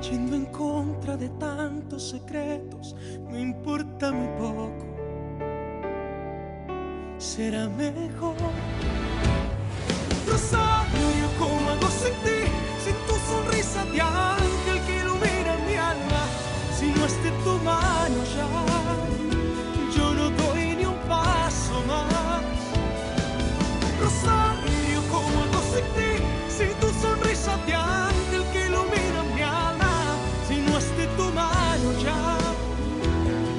Yendo en contra de tantos secretos, me importa muy poco. Será mejor. Rosario, ¿cómo hago sin ti? Sin tu sonrisa de ángel que ilumina mi alma. Si no es de tu mano ya, yo no doy ni un paso más. Rosario, ¿cómo hago sin ti? Sin tu sonrisa de ángel que ilumina mi alma. Si no es de tu mano ya,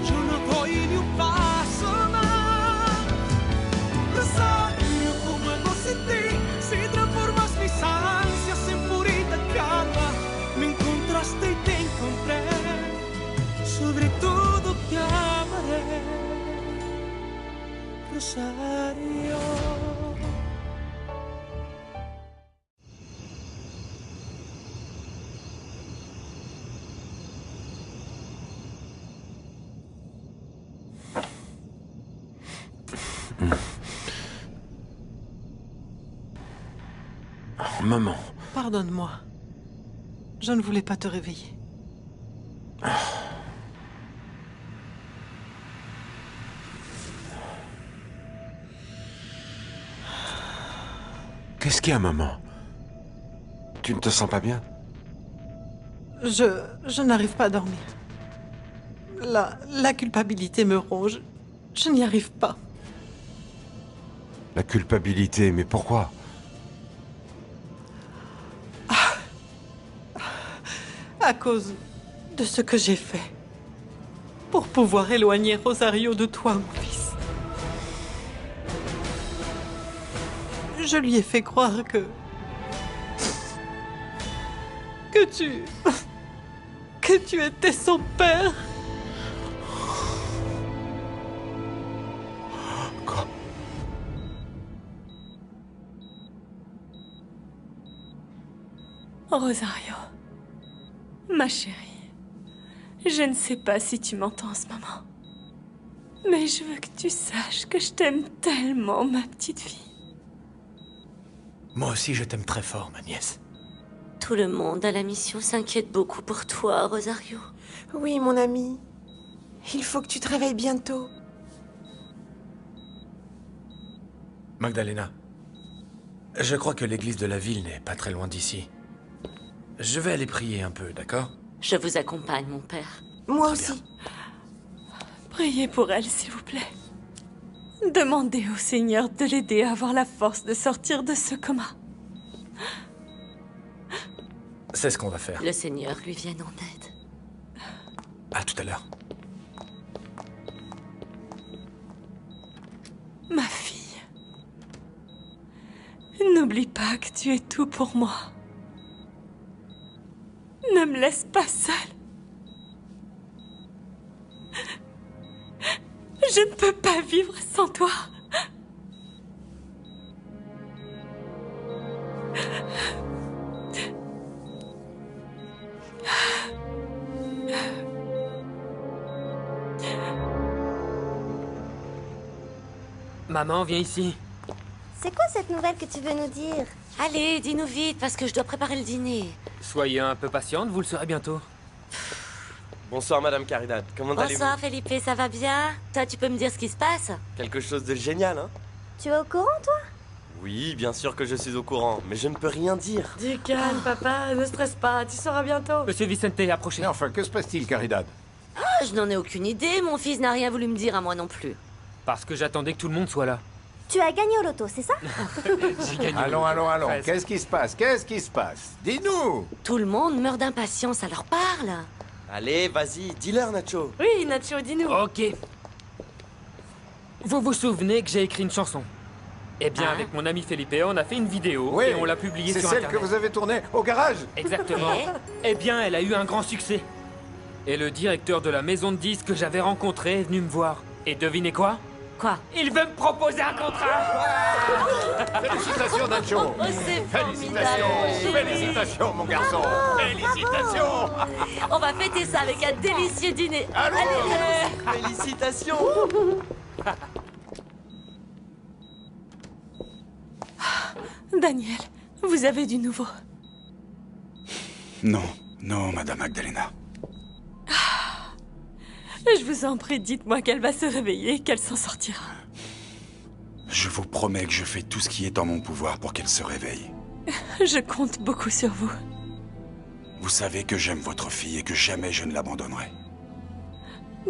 yo no doy ni un paso más. Rosario, ¿cómo hago sin ti? Si transformas mis ansias en purita calma. Me encontraste y te encontré. Sobre todo te amaré, Rosario. Maman. Pardonne-moi. Je ne voulais pas te réveiller. Qu'est-ce qu'il y a, maman? Tu ne te sens pas bien? Je n'arrive pas à dormir. La culpabilité me ronge. Je n'y arrive pas. La culpabilité, mais pourquoi? À cause de ce que j'ai fait. Pour pouvoir éloigner Rosario de toi, mon fils. Je lui ai fait croire que tu étais son père. Quoi? Rosario, ma chérie, je ne sais pas si tu m'entends en ce moment, mais je veux que tu saches que je t'aime tellement, ma petite fille. Moi aussi, je t'aime très fort, ma nièce. Tout le monde à la mission s'inquiète beaucoup pour toi, Rosario. Oui, mon ami. Il faut que tu te réveilles bientôt. Magdalena, je crois que l'église de la ville n'est pas très loin d'ici. Je vais aller prier un peu, d'accord? Je vous accompagne, mon père. Moi Très aussi. Priez pour elle, s'il vous plaît. Demandez au Seigneur de l'aider à avoir la force de sortir de ce coma. C'est ce qu'on va faire. Le Seigneur lui vienne en aide. À tout à l'heure. Ma fille, n'oublie pas que tu es tout pour moi. Ne me laisse pas seule. Je ne peux pas vivre sans toi. Maman, viens ici. C'est quoi cette nouvelle que tu veux nous dire? Allez, dis-nous vite, parce que je dois préparer le dîner. Soyez un peu patiente, vous le saurez bientôt. Bonsoir Madame Caridad, comment allez-vous? Bonsoir, Felipe, ça va bien? Toi, tu peux me dire ce qui se passe? Quelque chose de génial, hein? Tu es au courant, toi? Oui, bien sûr que je suis au courant, mais je ne peux rien dire. Du calme, papa, ne stresse pas, tu sauras bientôt. Monsieur Vicente, approchez. Mais enfin, que se passe-t-il, Caridad? Ah, je n'en ai aucune idée, mon fils n'a rien voulu me dire à moi non plus. Parce que j'attendais que tout le monde soit là. Tu as gagné au loto, c'est ça? J'ai gagné. Allons. Presque. Qu'est-ce qui se passe? Qu'est-ce qui se passe? Dis-nous! Tout le monde meurt d'impatience, alors parle. Allez, vas-y, dis-leur Nacho. Oui, Nacho, dis-nous. Ok. Vous vous souvenez que j'ai écrit une chanson? Eh bien, avec mon ami Felipe, on a fait une vidéo Oui, et on l'a publiée sur c'est Internet. celle que vous avez tournée au garage? Exactement. Eh bien, elle a eu un grand succès. Et le directeur de la maison de disques que j'avais rencontré est venu me voir. Et devinez quoi? Quoi? Il veut me proposer un contrat. Félicitations, Nacho! Oh, c'est formidable. Félicitations, mon garçon! Félicitations! On va fêter ça avec un délicieux dîner. Allons. Allez. Félicitations. Daniel, vous avez du nouveau? Non, Non, Madame Magdalena. Je vous en prie, dites-moi qu'elle va se réveiller, qu'elle s'en sortira. Je vous promets que je fais tout ce qui est en mon pouvoir pour qu'elle se réveille. Je compte beaucoup sur vous. Vous savez que j'aime votre fille et que jamais je ne l'abandonnerai.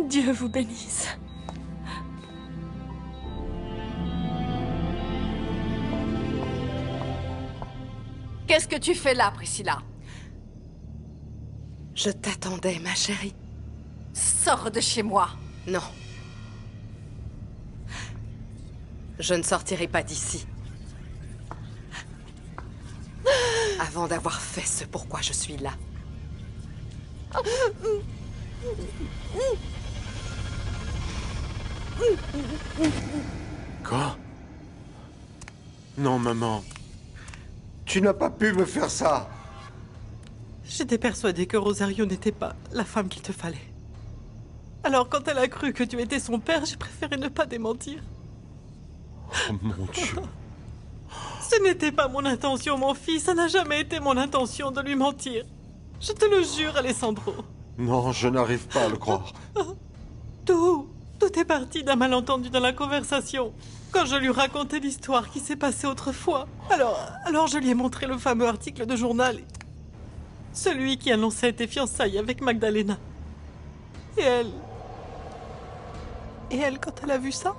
Dieu vous bénisse. Qu'est-ce que tu fais là, Priscilla? Je t'attendais, ma chérie. Sors de chez moi. Non. Je ne sortirai pas d'ici. Avant d'avoir fait ce pourquoi je suis là. Quoi? Non, maman. Tu n'as pas pu me faire ça. J'étais persuadée que Rosario n'était pas la femme qu'il te fallait. Alors quand elle a cru que tu étais son père, j'ai préféré ne pas démentir. Oh mon Dieu. Ce n'était pas mon intention, mon fils. Ça n'a jamais été mon intention de lui mentir. Je te le jure, Alessandro. Non, je n'arrive pas à le croire. Tout est parti d'un malentendu dans la conversation. Quand je lui racontais l'histoire qui s'est passée autrefois. Alors je lui ai montré le fameux article de journal. Celui qui annonçait tes fiançailles avec Magdalena. Et elle, quand elle a vu ça...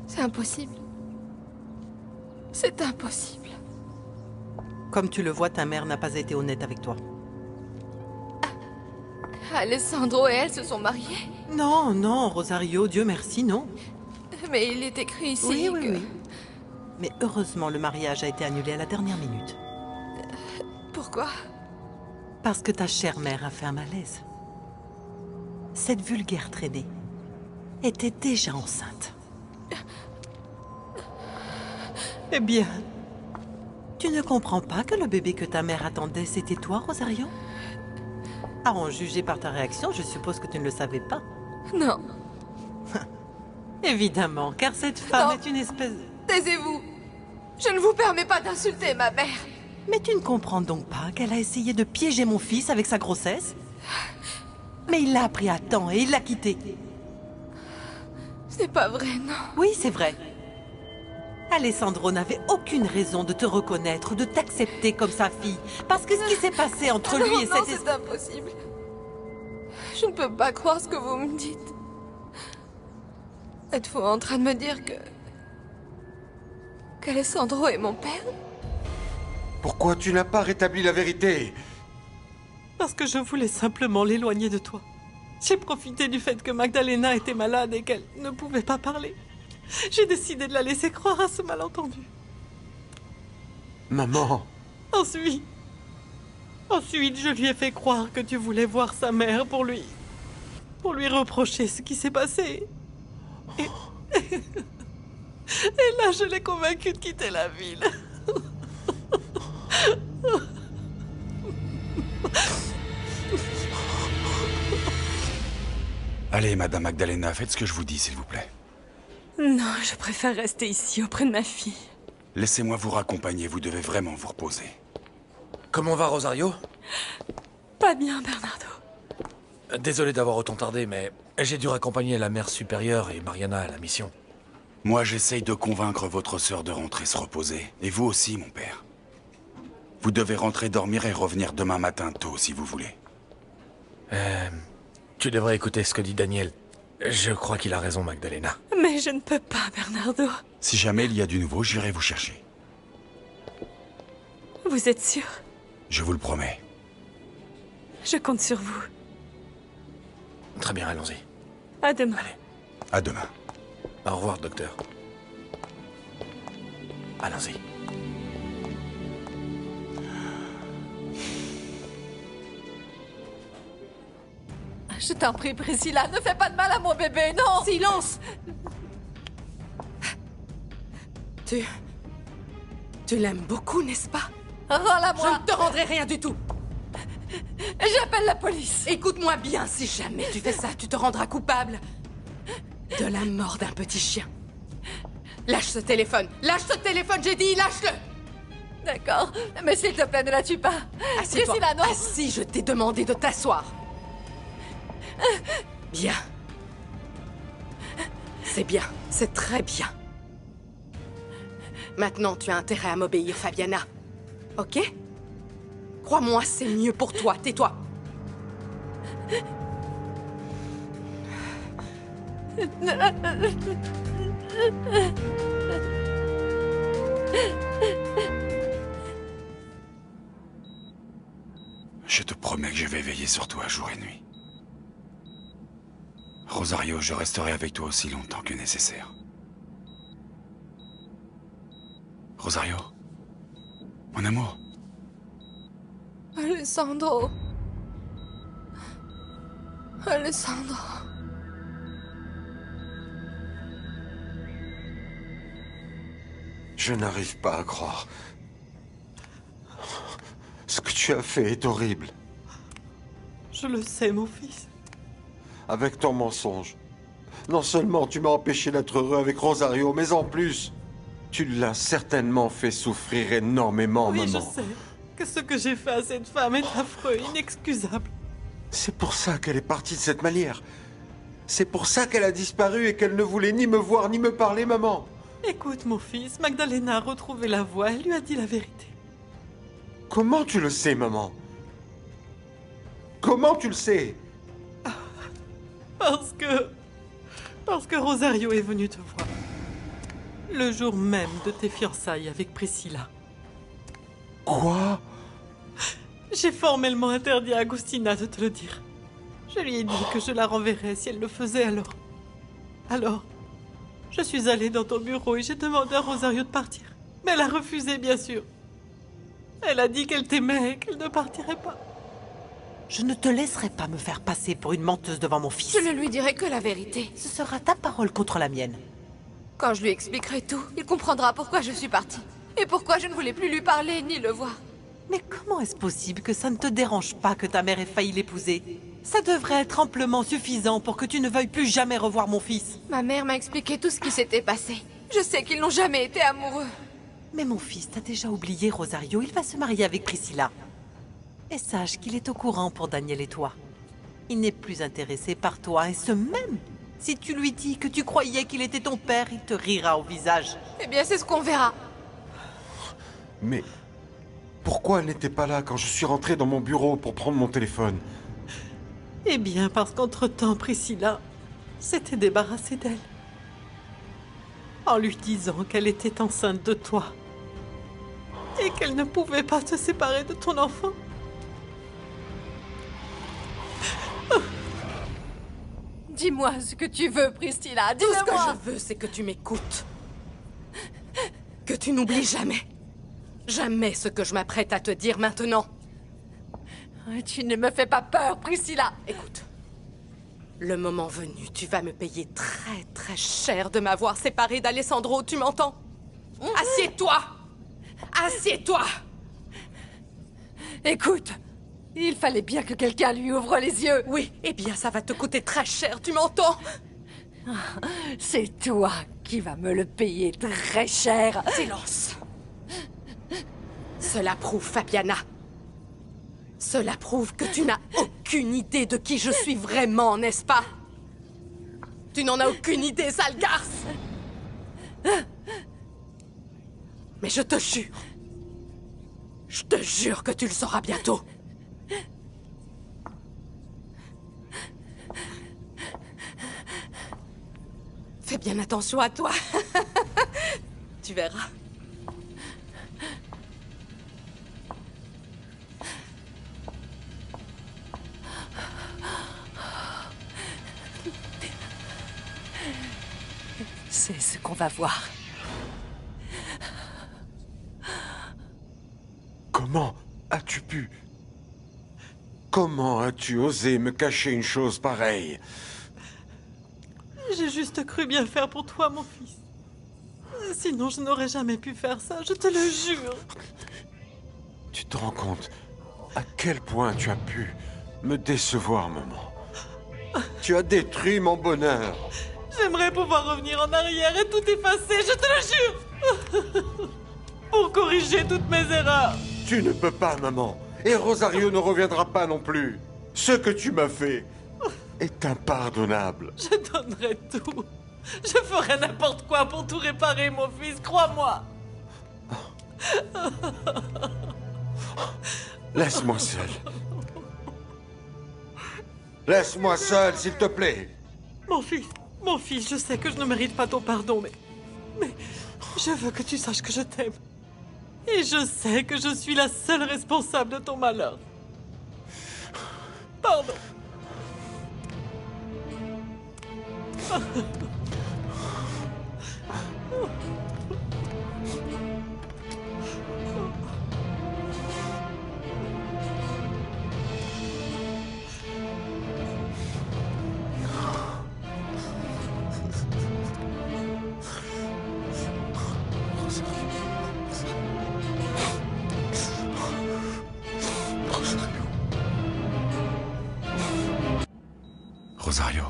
C'est impossible. C'est impossible. Comme tu le vois, ta mère n'a pas été honnête avec toi. Alessandro et elle se sont mariés? Non, Rosario, Dieu merci, non. Mais il est écrit ici Oui. Mais heureusement, le mariage a été annulé à la dernière minute. Pourquoi? Parce que ta chère mère a fait un malaise. Cette vulgaire traînée était déjà enceinte. Eh bien, tu ne comprends pas que le bébé que ta mère attendait, c'était toi, Rosario? À en juger par ta réaction, je suppose que tu ne le savais pas. Non. Évidemment, car cette femme est une espèce... Taisez-vous! Je ne vous permets pas d'insulter ma mère! Mais tu ne comprends donc pas qu'elle a essayé de piéger mon fils avec sa grossesse? Mais il l'a appris à temps et il l'a quitté. Ce n'est pas vrai, non? Oui, c'est vrai. Alessandro n'avait aucune raison de te reconnaître, de t'accepter comme sa fille. Parce que ce qui s'est passé entre lui et cette... c'est impossible. Je ne peux pas croire ce que vous me dites. Êtes-vous en train de me dire qu'Alessandro est mon père? Pourquoi tu n'as pas rétabli la vérité? Parce que je voulais simplement l'éloigner de toi. J'ai profité du fait que Magdalena était malade et qu'elle ne pouvait pas parler. J'ai décidé de la laisser croire à ce malentendu. Maman. Ensuite, je lui ai fait croire que tu voulais voir sa mère pour lui reprocher ce qui s'est passé. Et là, je l'ai convaincue de quitter la ville. Allez, Madame Magdalena, faites ce que je vous dis, s'il vous plaît. Non, je préfère rester ici auprès de ma fille. Laissez-moi vous raccompagner, vous devez vraiment vous reposer. Comment va Rosario? Pas bien, Bernardo. Désolé d'avoir autant tardé, mais j'ai dû raccompagner la mère supérieure et Mariana à la mission. Moi, j'essaye de convaincre votre sœur de rentrer se reposer. Et vous aussi, mon père. Vous devez rentrer dormir et revenir demain matin tôt, si vous voulez. Tu devrais écouter ce que dit Daniel. Je crois qu'il a raison, Magdalena. Mais je ne peux pas, Bernardo. Si jamais il y a du nouveau, j'irai vous chercher. Vous êtes sûr? Je vous le promets. Je compte sur vous. Très bien, allons-y. À demain. Allez. À demain. Au revoir, docteur. Allons-y. Je t'en prie, Priscilla, ne fais pas de mal à mon bébé, non! Silence! Tu l'aimes beaucoup, n'est-ce pas? Rends-la-moi! Je ne te rendrai rien du tout! J'appelle la police! Écoute-moi bien, si jamais tu fais ça, tu te rendras coupable de la mort d'un petit chien. Lâche ce téléphone! Lâche ce téléphone, j'ai dit, lâche-le! D'accord, mais s'il te plaît, ne la tue pas. Assieds-toi. Priscilla, non. Assis, je t'ai demandé de t'asseoir. Bien. C'est bien, c'est très bien. Maintenant, tu as intérêt à m'obéir, Fabiana. Ok? Crois-moi, c'est mieux pour toi. Tais-toi. Je te promets que je vais veiller sur toi jour et nuit. Rosario, je resterai avec toi aussi longtemps que nécessaire. Rosario, mon amour. Alessandro. Alessandro. Je n'arrive pas à croire. Ce que tu as fait est horrible. Je le sais, mon fils. Avec ton mensonge. Non seulement tu m'as empêché d'être heureux avec Rosario, mais en plus, tu l'as certainement fait souffrir énormément, Oui, maman. je sais que ce que j'ai fait à cette femme est affreux, inexcusable. C'est pour ça qu'elle est partie de cette manière. C'est pour ça qu'elle a disparu et qu'elle ne voulait ni me voir ni me parler, maman. Écoute, mon fils, Magdalena a retrouvé la voix, elle lui a dit la vérité. Comment tu le sais, maman? Comment tu le sais? Parce que Rosario est venu te voir. Le jour même de tes fiançailles avec Priscilla. Quoi? J'ai formellement interdit à Agustina de te le dire. Je lui ai dit que je la renverrais si elle le faisait alors. Alors, je suis allée dans ton bureau et j'ai demandé à Rosario de partir. Mais elle a refusé, bien sûr. Elle a dit qu'elle t'aimait et qu'elle ne partirait pas. Je ne te laisserai pas me faire passer pour une menteuse devant mon fils. Je ne lui dirai que la vérité. Ce sera ta parole contre la mienne. Quand je lui expliquerai tout, il comprendra pourquoi je suis partie. Et pourquoi je ne voulais plus lui parler ni le voir. Mais comment est-ce possible que ça ne te dérange pas que ta mère ait failli l'épouser? Ça devrait être amplement suffisant pour que tu ne veuilles plus jamais revoir mon fils. Ma mère m'a expliqué tout ce qui s'était passé. Je sais qu'ils n'ont jamais été amoureux. Mais mon fils, t'as déjà oublié Rosario, il va se marier avec Priscilla. Et sache qu'il est au courant pour Daniel et toi. Il n'est plus intéressé par toi, et ce même. Si tu lui dis que tu croyais qu'il était ton père, il te rira au visage. Eh bien, c'est ce qu'on verra. Mais pourquoi elle n'était pas là quand je suis rentré dans mon bureau pour prendre mon téléphone? Eh bien, parce qu'entre-temps, Priscilla s'était débarrassée d'elle. En lui disant qu'elle était enceinte de toi. Et qu'elle ne pouvait pas se séparer de ton enfant. Dis-moi ce que tu veux, Priscilla. Tout ce que Dis-le-moi. je veux, c'est que tu m'écoutes. Que tu n'oublies jamais. Jamais ce que je m'apprête à te dire maintenant. Tu ne me fais pas peur, Priscilla. Écoute. Le moment venu, tu vas me payer très très cher de m'avoir séparée d'Alessandro, tu m'entends? Assieds-toi! Assieds-toi! Écoute, il fallait bien que quelqu'un lui ouvre les yeux. Oui, eh bien ça va te coûter très cher, tu m'entends? C'est toi qui vas me le payer très cher. Silence! Cela prouve, Fabiana. Cela prouve que tu n'as aucune idée de qui je suis vraiment, n'est-ce pas? Tu n'en as aucune idée, sale garce! Mais je te jure que tu le sauras bientôt. Fais bien attention à toi. Tu verras. C'est ce qu'on va voir. Comment as-tu pu? Comment as-tu osé me cacher une chose pareille? J'ai juste cru bien faire pour toi, mon fils. Sinon, je n'aurais jamais pu faire ça, je te le jure. Tu te rends compte à quel point tu as pu me décevoir, maman? Tu as détruit mon bonheur. J'aimerais pouvoir revenir en arrière et tout effacer, je te le jure. pour corriger toutes mes erreurs. Tu ne peux pas, maman. Et Rosario ne reviendra pas non plus. Ce que tu m'as fait est impardonnable. Je donnerai tout. Je ferai n'importe quoi pour tout réparer, mon fils, crois-moi. Laisse-moi seul. Laisse-moi seul, s'il te plaît. Mon fils, je sais que je ne mérite pas ton pardon, mais je veux que tu saches que je t'aime. Et je sais que je suis la seule responsable de ton malheur. Pardon. Rosario.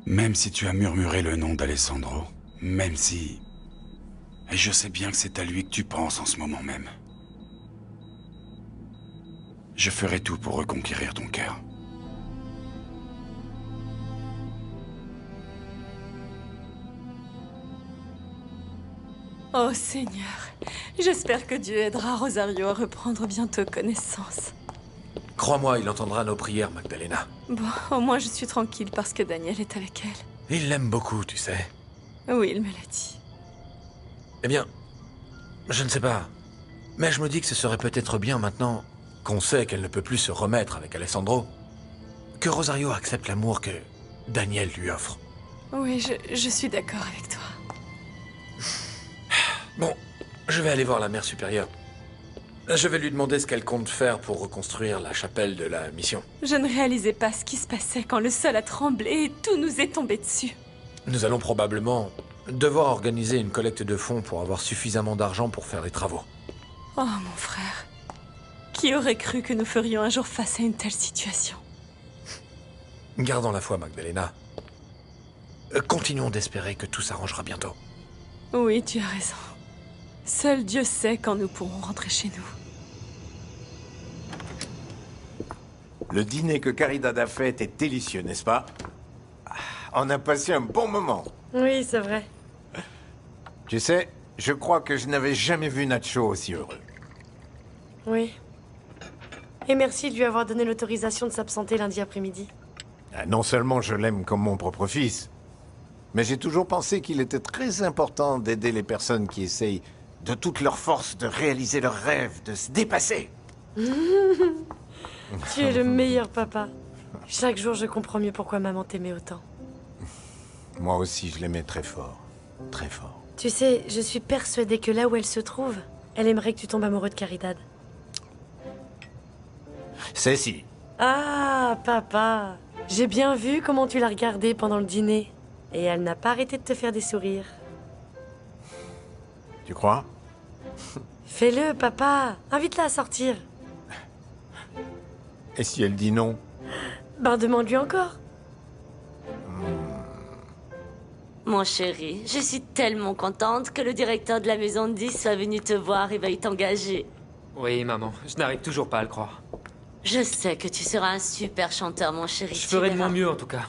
Même si tu as murmuré le nom d'Alessandro, même si... Et je sais bien que c'est à lui que tu penses en ce moment même. Je ferai tout pour reconquérir ton cœur. Oh Seigneur, j'espère que Dieu aidera Rosario à reprendre bientôt connaissance. Crois-moi, il entendra nos prières, Magdalena. Bon, au moins je suis tranquille parce que Daniel est avec elle. Il l'aime beaucoup, tu sais. Oui, il me l'a dit. Eh bien, je ne sais pas. Mais je me dis que ce serait peut-être bien maintenant qu'on sait qu'elle ne peut plus se remettre avec Alessandro, que Rosario accepte l'amour que Daniel lui offre. Oui, je suis d'accord avec toi. Bon, je vais aller voir la mère supérieure. Je vais lui demander ce qu'elle compte faire pour reconstruire la chapelle de la mission. Je ne réalisais pas ce qui se passait quand le sol a tremblé et tout nous est tombé dessus. Nous allons probablement devoir organiser une collecte de fonds pour avoir suffisamment d'argent pour faire les travaux. Oh, mon frère. Qui aurait cru que nous ferions un jour face à une telle situation? Gardons la foi, Magdalena. Continuons d'espérer que tout s'arrangera bientôt. Oui, tu as raison. Seul Dieu sait quand nous pourrons rentrer chez nous. Le dîner que Caridad a fait est délicieux, n'est-ce pas? On a passé un bon moment. Oui, c'est vrai. Tu sais, je crois que je n'avais jamais vu Nacho aussi heureux. Oui. Et merci de lui avoir donné l'autorisation de s'absenter lundi après-midi. Non seulement je l'aime comme mon propre fils, mais j'ai toujours pensé qu'il était très important d'aider les personnes qui essayent de toute leur force de réaliser leurs rêves, de se dépasser. Tu es le meilleur papa. Chaque jour, je comprends mieux pourquoi maman t'aimait autant. Moi aussi, je l'aimais très fort. Très fort. Tu sais, je suis persuadée que là où elle se trouve, elle aimerait que tu tombes amoureux de Caridad. Cécile. Ah, papa. J'ai bien vu comment tu l'as regardée pendant le dîner. Et elle n'a pas arrêté de te faire des sourires. Tu crois? Fais-le, papa. Invite-la à sortir. Et si elle dit non? Ben, demande-lui encore. Mon chéri, je suis tellement contente que le directeur de la maison de 10 soit venu te voir et veuille t'engager. Oui, maman, je n'arrive toujours pas à le croire. Je sais que tu seras un super chanteur, mon chéri. Je ferai de mon mieux, en tout cas.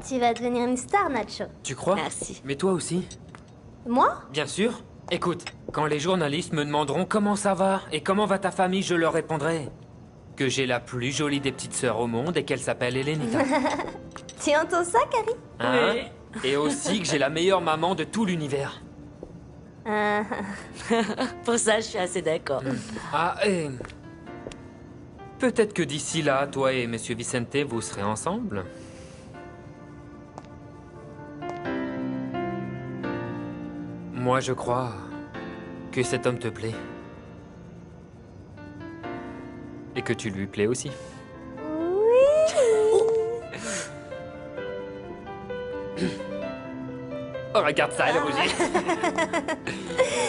Tu vas devenir une star, Nacho. Tu crois? Merci. Mais toi aussi? Moi? Bien sûr. Écoute, quand les journalistes me demanderont comment ça va et comment va ta famille, je leur répondrai que j'ai la plus jolie des petites sœurs au monde et qu'elle s'appelle Elenita. Tu entends ça, Carrie? Hein? Et aussi que j'ai la meilleure maman de tout l'univers. Pour ça, je suis assez d'accord. Ah, et... peut-être que d'ici là, toi et Monsieur Vicente, vous serez ensemble. Moi, je crois que cet homme te plaît. Et que tu lui plais aussi. Oh, regarde ça, elle rougit.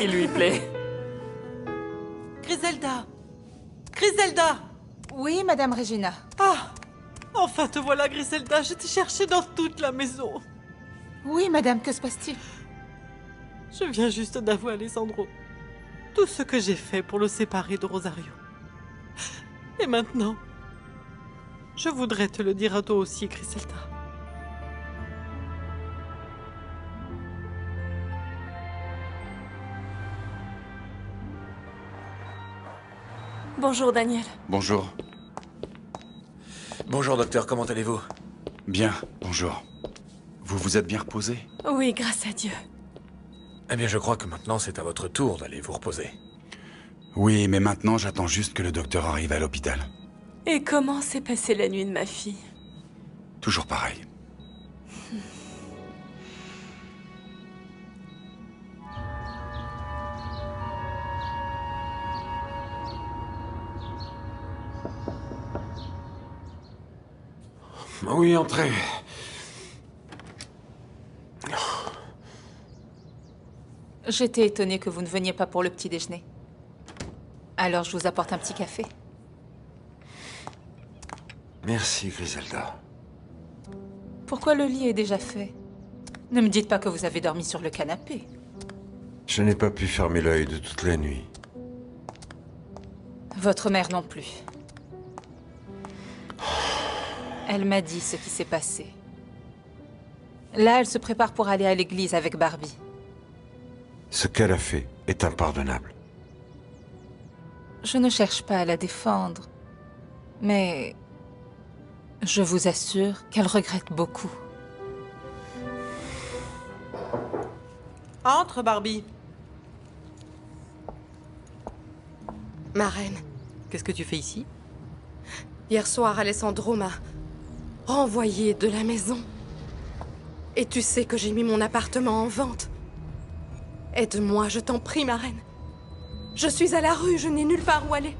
Il lui plaît. Griselda! Griselda! Oui, Madame Regina. Ah! Enfin, te voilà, Griselda. Je t'ai cherché dans toute la maison. Oui, Madame, que se passe-t-il? Je viens juste d'avouer à Alessandro tout ce que j'ai fait pour le séparer de Rosario. Et maintenant, je voudrais te le dire à toi aussi, Griselda. Bonjour, Daniel. Bonjour. Bonjour, docteur, comment allez-vous? Bien, bonjour. Vous vous êtes bien reposé? Oui, grâce à Dieu. Eh bien, je crois que maintenant, c'est à votre tour d'aller vous reposer. Oui, mais maintenant, j'attends juste que le docteur arrive à l'hôpital. Et comment s'est passée la nuit de ma fille? Toujours pareil. Oui, entrez. J'étais étonnée que vous ne veniez pas pour le petit déjeuner. Alors je vous apporte un petit café. Merci, Griselda. Pourquoi le lit est déjà fait? Ne me dites pas que vous avez dormi sur le canapé. Je n'ai pas pu fermer l'œil de toute la nuit. Votre mère non plus. Elle m'a dit ce qui s'est passé. Là, elle se prépare pour aller à l'église avec Barbie. Ce qu'elle a fait est impardonnable. Je ne cherche pas à la défendre, mais je vous assure qu'elle regrette beaucoup. Entre, Barbie. Ma reine. Qu'est-ce que tu fais ici? Hier soir, Alessandro m'a renvoyée de la maison. Et tu sais que j'ai mis mon appartement en vente. Aide-moi, je t'en prie, ma reine. Je suis à la rue, je n'ai nulle part où aller.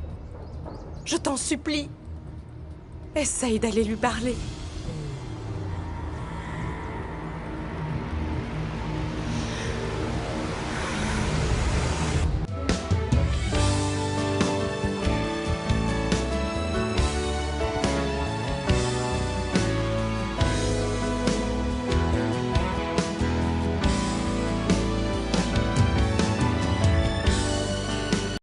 Je t'en supplie. Essaye d'aller lui parler.